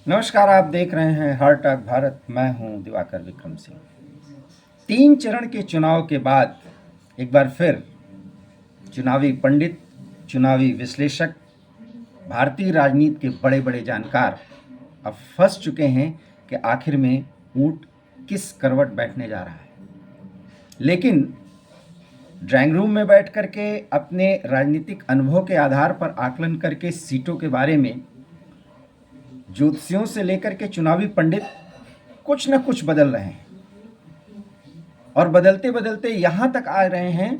नमस्कार, आप देख रहे हैं हार्ट टॉक भारत। मैं हूं दिवाकर विक्रम सिंह। 3 चरण के चुनाव के बाद एक बार फिर चुनावी पंडित, चुनावी विश्लेषक, भारतीय राजनीति के बड़े बड़े जानकार अब फंस चुके हैं कि आखिर में ऊंट किस करवट बैठने जा रहा है। लेकिन ड्राइंग रूम में बैठ करके अपने राजनीतिक अनुभव के आधार पर आकलन करके सीटों के बारे में ज्योतिषियों से लेकर के चुनावी पंडित कुछ न कुछ बदल रहे हैं और बदलते बदलते यहाँ तक आ रहे हैं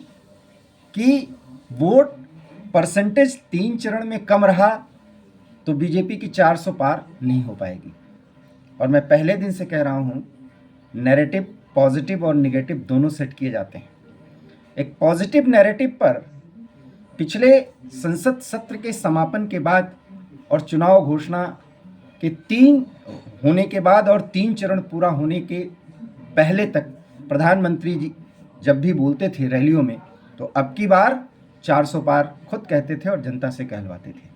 कि वोट परसेंटेज 3 चरण में कम रहा तो बीजेपी की 400 पार नहीं हो पाएगी। और मैं पहले दिन से कह रहा हूँ, नैरेटिव पॉजिटिव और निगेटिव दोनों सेट किए जाते हैं। एक पॉजिटिव नैरेटिव पर पिछले संसद सत्र के समापन के बाद और चुनाव घोषणा के 3 होने के बाद और 3 चरण पूरा होने के पहले तक प्रधानमंत्री जी जब भी बोलते थे रैलियों में तो अब की बार 400 पार खुद कहते थे और जनता से कहलवाते थे।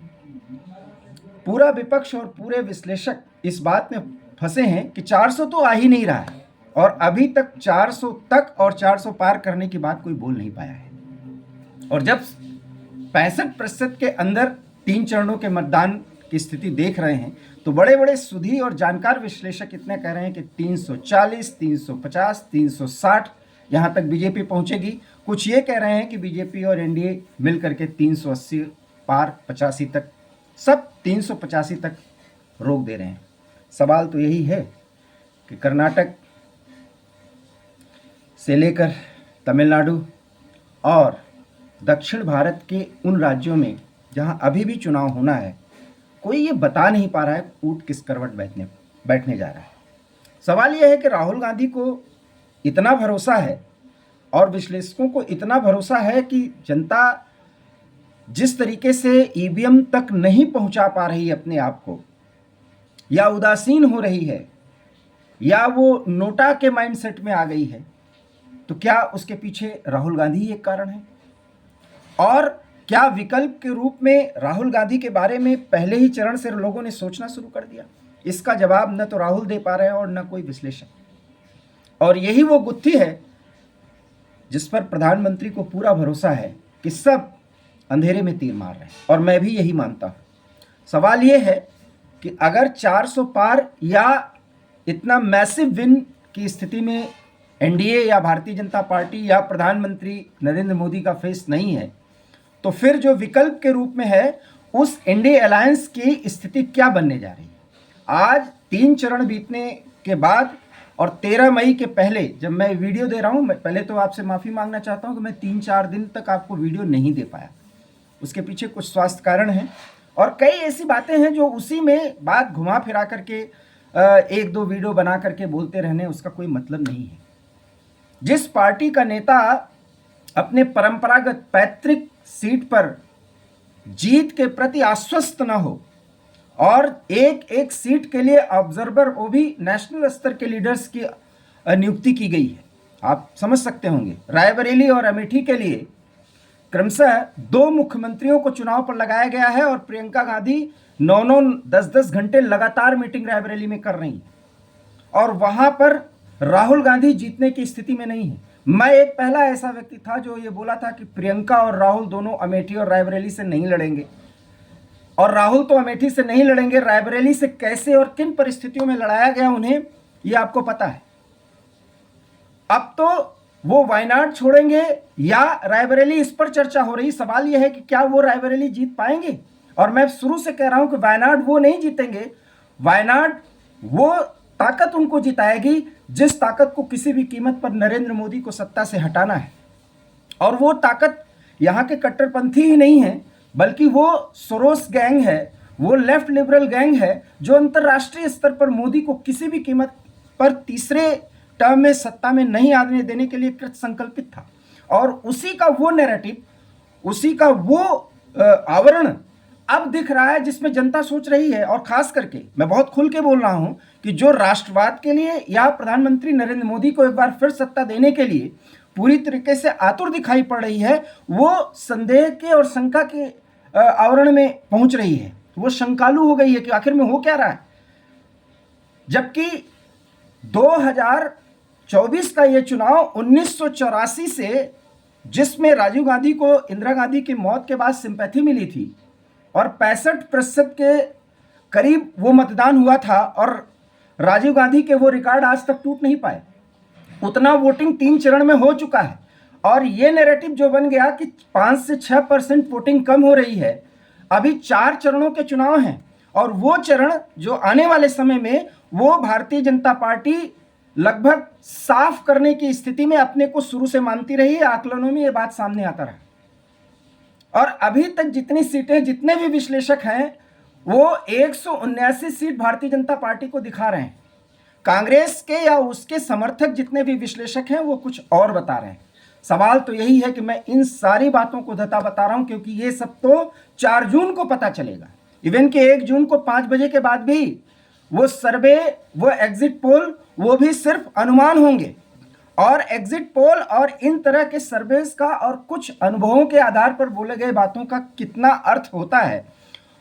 पूरा विपक्ष और पूरे विश्लेषक इस बात में फंसे हैं कि 400 तो आ ही नहीं रहा है और अभी तक 400 तक और 400 पार करने की बात कोई बोल नहीं पाया है। और जब 65% के अंदर 3 चरणों के मतदान की स्थिति देख रहे हैं तो बड़े बड़े सुधी और जानकार विश्लेषक इतने कह रहे हैं कि 340, 350, 360 यहाँ तक बीजेपी पहुँचेगी। कुछ ये कह रहे हैं कि बीजेपी और एनडीए मिल करके 380 पार 85 तक, सब 385 तक रोक दे रहे हैं। सवाल तो यही है कि कर्नाटक से लेकर तमिलनाडु और दक्षिण भारत के उन राज्यों में जहां अभी भी चुनाव होना है, कोई ये बता नहीं पा रहा है ऊंट किस करवट बैठने जा रहा है। सवाल यह है कि राहुल गांधी को इतना भरोसा है और विश्लेषकों को इतना भरोसा है कि जनता जिस तरीके से ईवीएम तक नहीं पहुंचा पा रही अपने आप को, या उदासीन हो रही है, या वो नोटा के माइंडसेट में आ गई है, तो क्या उसके पीछे राहुल गांधी ही एक कारण है? और क्या विकल्प के रूप में राहुल गांधी के बारे में पहले ही चरण से लोगों ने सोचना शुरू कर दिया? इसका जवाब न तो राहुल दे पा रहे हैं और न कोई विश्लेषक। और यही वो गुत्थी है जिस पर प्रधानमंत्री को पूरा भरोसा है कि सब अंधेरे में तीर मार रहे हैं, और मैं भी यही मानता हूं। सवाल ये है कि अगर 400 पार या इतना मैसिव विन की स्थिति में एनडीए या भारतीय जनता पार्टी या प्रधानमंत्री नरेंद्र मोदी का फेस नहीं है, तो फिर जो विकल्प के रूप में है उस एनडीए अलायंस की स्थिति क्या बनने जा रही है? आज 3 चरण बीतने के बाद और 13 मई के पहले जब मैं वीडियो दे रहा हूं, मैं पहले तो आपसे माफ़ी मांगना चाहता हूं कि मैं 3-4 दिन तक आपको वीडियो नहीं दे पाया। उसके पीछे कुछ स्वास्थ्य कारण हैं और कई ऐसी बातें हैं जो उसी में बात घुमा फिरा करके 1-2 वीडियो बना करके बोलते रहने उसका कोई मतलब नहीं है। जिस पार्टी का नेता अपने परंपरागत पैतृक सीट पर जीत के प्रति आश्वस्त न हो और एक एक सीट के लिए ऑब्जर्वर, वो भी नेशनल स्तर के लीडर्स की नियुक्ति की गई है। आप समझ सकते होंगे, रायबरेली और अमेठी के लिए क्रमशः 2 मुख्यमंत्रियों को चुनाव पर लगाया गया है और प्रियंका गांधी 9-9, 10-10 घंटे लगातार मीटिंग रायबरेली में कर रही है और वहां पर राहुल गांधी जीतने की स्थिति में नहीं है। मैं एक पहला ऐसा व्यक्ति था जो ये बोला था कि प्रियंका और राहुल दोनों अमेठी और रायबरेली से नहीं लड़ेंगे, और राहुल तो अमेठी से नहीं लड़ेंगे, रायबरेली से कैसे और किन परिस्थितियों में लड़ाया गया उन्हें ये आपको पता है। अब तो वो वायनाड छोड़ेंगे या रायबरेली, इस पर चर्चा हो रही। सवाल यह है कि क्या वो रायबरेली जीत पाएंगे? और मैं शुरू से कह रहा हूं कि वायनाड वो नहीं जीतेंगे। वायनाड वो ताकत उनको जिताएगी जिस ताकत को किसी भी कीमत पर नरेंद्र मोदी को सत्ता से हटाना है। और वो ताकत यहाँ के कट्टरपंथी ही नहीं है, बल्कि वो सोरोस गैंग है, वो लेफ्ट लिबरल गैंग है जो अंतर्राष्ट्रीय स्तर पर मोदी को किसी भी कीमत पर तीसरे टर्म में सत्ता में नहीं आने देने के लिए कृत संकल्पित था। और उसी का वो नैरेटिव, उसी का वो आवरण अब दिख रहा है जिसमें जनता सोच रही है। और खास करके मैं बहुत खुल के बोल रहा हूं कि जो राष्ट्रवाद के लिए या प्रधानमंत्री नरेंद्र मोदी को एक बार फिर सत्ता देने के लिए पूरी तरीके से आतुर दिखाई पड़ रही है, वो संदेह के और शंका के आवरण में पहुंच रही है। वो शंकालु हो गई है कि आखिर में हो क्या रहा है। जबकि 2024 का ये चुनाव 1984 से, जिसमें राजीव गांधी को इंदिरा गांधी की मौत के बाद सिंपैथी मिली थी और 65% के करीब वो मतदान हुआ था, और राजीव गांधी के वो रिकॉर्ड आज तक टूट नहीं पाए। उतना वोटिंग 3 चरण में हो चुका है, और ये नैरेटिव जो बन गया कि 5 से 6% वोटिंग कम हो रही है। अभी 4 चरणों के चुनाव हैं, और वो चरण जो आने वाले समय में, वो भारतीय जनता पार्टी लगभग साफ करने की स्थिति में अपने को शुरू से मानती रही है। आकलनों में ये बात सामने आता रहा, और अभी तक जितनी सीटें, जितने भी विश्लेषक हैं, वो 179 सीट भारतीय जनता पार्टी को दिखा रहे हैं। कांग्रेस के या उसके समर्थक जितने भी विश्लेषक हैं, वो कुछ और बता रहे हैं। सवाल तो यही है कि मैं इन सारी बातों को बता रहा हूं क्योंकि ये सब तो 4 जून को पता चलेगा। इवन कि 1 जून को 5 बजे के बाद भी वो सर्वे, वो एग्जिट पोल, वो भी सिर्फ अनुमान होंगे। और एग्जिट पोल और इन तरह के सर्वेस का और कुछ अनुभवों के आधार पर बोले गए बातों का कितना अर्थ होता है,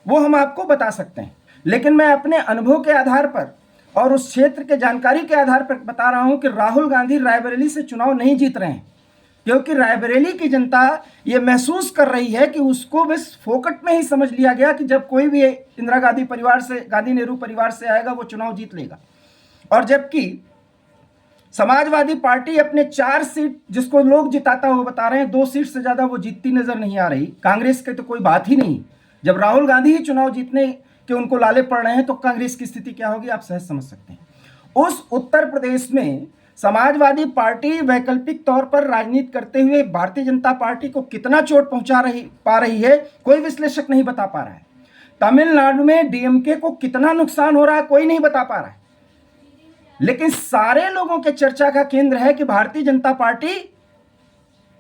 वो हम आपको बता सकते हैं। लेकिन मैं अपने अनुभव के आधार पर और उस क्षेत्र के जानकारी के आधार पर बता रहा हूं कि राहुल गांधी रायबरेली से चुनाव नहीं जीत रहे हैं, क्योंकि रायबरेली की जनता ये महसूस कर रही है कि उसको बस फोकट में ही समझ लिया गया कि जब कोई भी इंदिरा गांधी परिवार से, गांधी नेहरू परिवार से आएगा, वो चुनाव जीत लेगा। और जबकि समाजवादी पार्टी अपने 4 सीट जिसको लोग जिताता हुआ बता रहे हैं, 2 सीट से ज्यादा वो जीतती नजर नहीं आ रही। कांग्रेस की तो कोई बात ही नहीं। जब राहुल गांधी ही चुनाव जीतने के उनको लाले पड़ रहे हैं, तो कांग्रेस की स्थिति क्या होगी, आप सहज समझ सकते हैं। उस उत्तर प्रदेश में समाजवादी पार्टी वैकल्पिक तौर पर राजनीति करते हुए भारतीय जनता पार्टी को कितना चोट पा रही है, कोई विश्लेषक नहीं बता पा रहा है। तमिलनाडु में डीएमके को कितना नुकसान हो रहा है, कोई नहीं बता पा रहा है। लेकिन सारे लोगों के चर्चा का केंद्र है कि भारतीय जनता पार्टी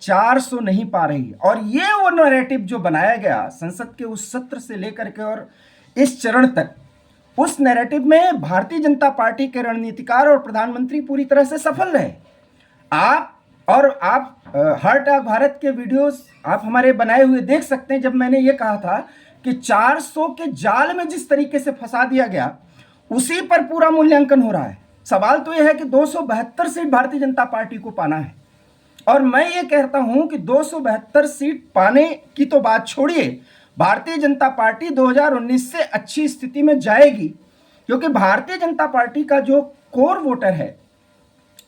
400 नहीं पा रही। और ये वो नैरेटिव जो बनाया गया संसद के उस सत्र से लेकर के और इस चरण तक, उस नैरेटिव में भारतीय जनता पार्टी के रणनीतिकार और प्रधानमंत्री पूरी तरह से सफल रहे। आप हार्ट ऑफ भारत के वीडियोस आप हमारे बनाए हुए देख सकते हैं। जब मैंने ये कहा था कि 400 के जाल में जिस तरीके से फंसा दिया गया, उसी पर पूरा मूल्यांकन हो रहा है। सवाल तो यह है कि 272 सीट भारतीय जनता पार्टी को पाना है, और मैं ये कहता हूं कि 272 सीट पाने की तो बात छोड़िए, भारतीय जनता पार्टी 2019 से अच्छी स्थिति में जाएगी, क्योंकि भारतीय जनता पार्टी का जो कोर वोटर है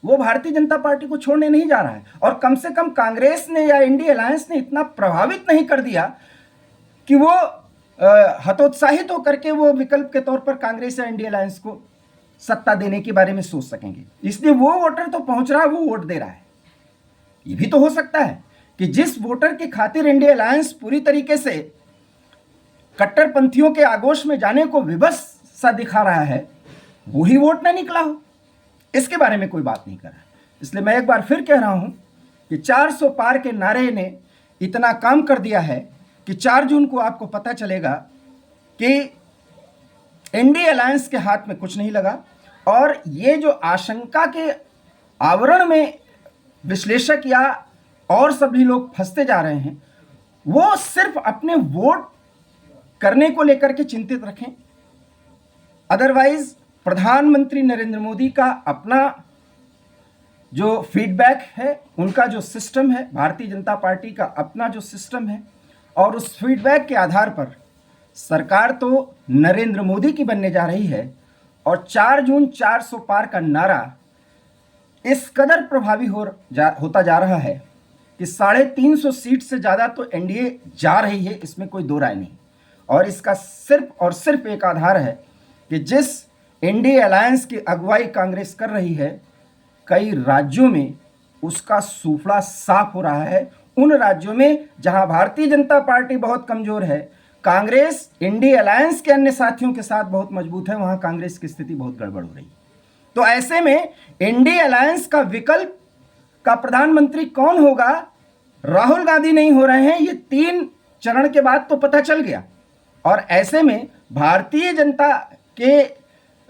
वो भारतीय जनता पार्टी को छोड़ने नहीं जा रहा है। और कम से कम कांग्रेस ने या इंडिया अलायंस ने इतना प्रभावित नहीं कर दिया कि वो हतोत्साहित होकर के वो विकल्प के तौर पर कांग्रेस या इंडिया अलायंस को सत्ता देने के बारे में सोच सकेंगे। इसलिए वो वोटर तो पहुंच रहा है, वो वोट दे रहा है। ये भी तो हो सकता है कि जिस वोटर की खातिर इंडिया अलायंस पूरी तरीके से कट्टरपंथियों के आगोश में जाने को विवश सा दिखा रहा है, वही वोट ना निकला हो। इसके बारे में कोई बात नहीं कर रहा। इसलिए मैं एक बार फिर कह रहा हूं कि 400 पार के नारे ने इतना काम कर दिया है कि 4 जून को आपको पता चलेगा कि इंडिया अलायंस के हाथ में कुछ नहीं लगा। और ये जो आशंका के आवरण में विश्लेषक या और सभी लोग फंसते जा रहे हैं, वो सिर्फ अपने वोट करने को लेकर के चिंतित रखें। अदरवाइज प्रधानमंत्री नरेंद्र मोदी का अपना जो फीडबैक है, उनका जो सिस्टम है, भारतीय जनता पार्टी का अपना जो सिस्टम है, और उस फीडबैक के आधार पर सरकार तो नरेंद्र मोदी की बनने जा रही है। और 4 जून 400 पार का नारा इस कदर प्रभावी होता जा रहा है कि 350 सीट से ज़्यादा तो एनडीए जा रही है, इसमें कोई दो राय नहीं। और इसका सिर्फ और सिर्फ एक आधार है कि जिस इंडिया अलायंस की अगुवाई कांग्रेस कर रही है, कई राज्यों में उसका सूफड़ा साफ हो रहा है। उन राज्यों में जहां भारतीय जनता पार्टी बहुत कमजोर है, कांग्रेस इंडिया अलायंस के अन्य साथियों के साथ बहुत मजबूत है, वहां कांग्रेस की स्थिति बहुत गड़बड़ हो रही है। तो ऐसे में इंडिया अलायंस का विकल्प का प्रधानमंत्री कौन होगा, राहुल गांधी नहीं हो रहे हैं, ये 3 चरण के बाद तो पता चल गया। और ऐसे में भारतीय जनता के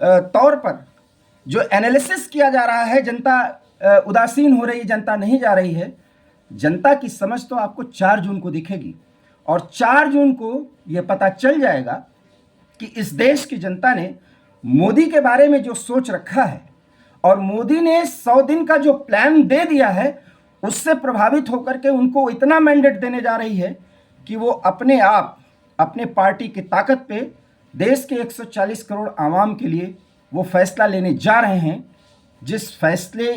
तौर पर जो एनालिसिस किया जा रहा है, जनता उदासीन हो रही, जनता नहीं जा रही है, जनता की समझ तो आपको 4 जून को दिखेगी। और 4 जून को यह पता चल जाएगा कि इस देश की जनता ने मोदी के बारे में जो सोच रखा है और मोदी ने 100 दिन का जो प्लान दे दिया है, उससे प्रभावित होकर के उनको इतना मैंडेट देने जा रही है कि वो अपने आप अपने पार्टी की ताकत पे देश के 140 करोड़ आवाम के लिए वो फैसला लेने जा रहे हैं, जिस फैसले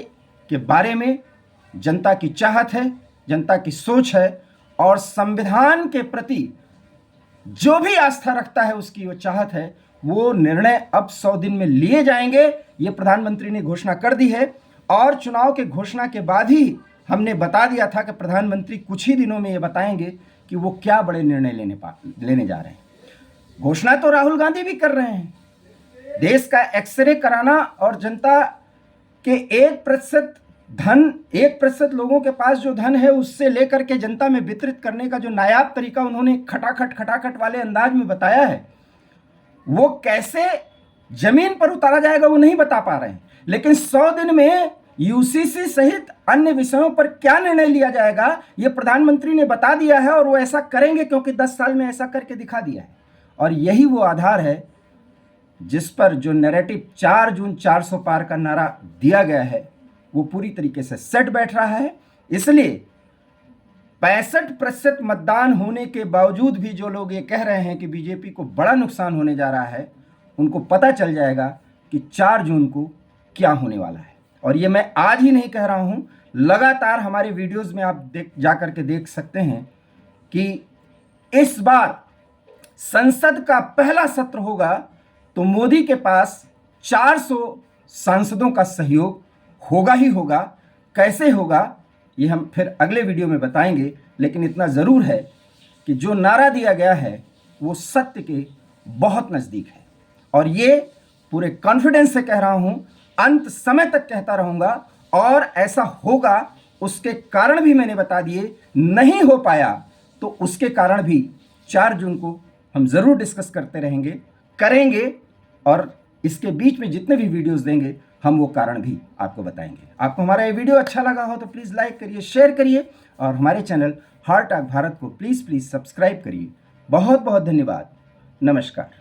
के बारे में जनता की चाहत है, जनता की सोच है और संविधान के प्रति जो भी आस्था रखता है उसकी वो चाहत है। वो निर्णय अब 100 दिन में लिए जाएंगे, ये प्रधानमंत्री ने घोषणा कर दी है। और चुनाव के घोषणा के बाद ही हमने बता दिया था कि प्रधानमंत्री कुछ ही दिनों में ये बताएंगे कि वो क्या बड़े निर्णय लेने जा रहे हैं। घोषणा तो राहुल गांधी भी कर रहे हैं, देश का एक्सरे कराना और जनता के 1% लोगों के पास जो धन है उससे लेकर के जनता में वितरित करने का जो नायाब तरीका उन्होंने खटाखट वाले अंदाज में बताया है, वो कैसे जमीन पर उतारा जाएगा वो नहीं बता पा रहे हैं। लेकिन 100 दिन में यूसीसी सहित अन्य विषयों पर क्या निर्णय लिया जाएगा ये प्रधानमंत्री ने बता दिया है और वो ऐसा करेंगे क्योंकि 10 साल में ऐसा करके दिखा दिया है। और यही वो आधार है जिस पर जो नैरेटिव 4 जून 400 पार का नारा दिया गया है वो पूरी तरीके से सेट बैठ रहा है। इसलिए 65% मतदान होने के बावजूद भी जो लोग ये कह रहे हैं कि बीजेपी को बड़ा नुकसान होने जा रहा है, उनको पता चल जाएगा कि 4 जून को क्या होने वाला है। और ये मैं आज ही नहीं कह रहा हूं, लगातार हमारे वीडियोस में आप जा करके देख सकते हैं कि इस बार संसद का पहला सत्र होगा तो मोदी के पास 400 सांसदों का सहयोग होगा ही होगा। कैसे होगा ये हम फिर अगले वीडियो में बताएंगे, लेकिन इतना ज़रूर है कि जो नारा दिया गया है वो सत्य के बहुत नज़दीक है। और ये पूरे कॉन्फिडेंस से कह रहा हूँ, अंत समय तक कहता रहूँगा और ऐसा होगा। उसके कारण भी मैंने बता दिए, नहीं हो पाया तो उसके कारण भी 4 जून को हम ज़रूर डिस्कस करते रहेंगे, करेंगे और इसके बीच में जितने भी वीडियोस देंगे हम वो कारण भी आपको बताएंगे। आपको हमारा ये वीडियो अच्छा लगा हो तो प्लीज़ लाइक करिए, शेयर करिए और हमारे चैनल हार्ट ऑफ भारत को प्लीज़ सब्सक्राइब करिए। बहुत बहुत धन्यवाद। नमस्कार।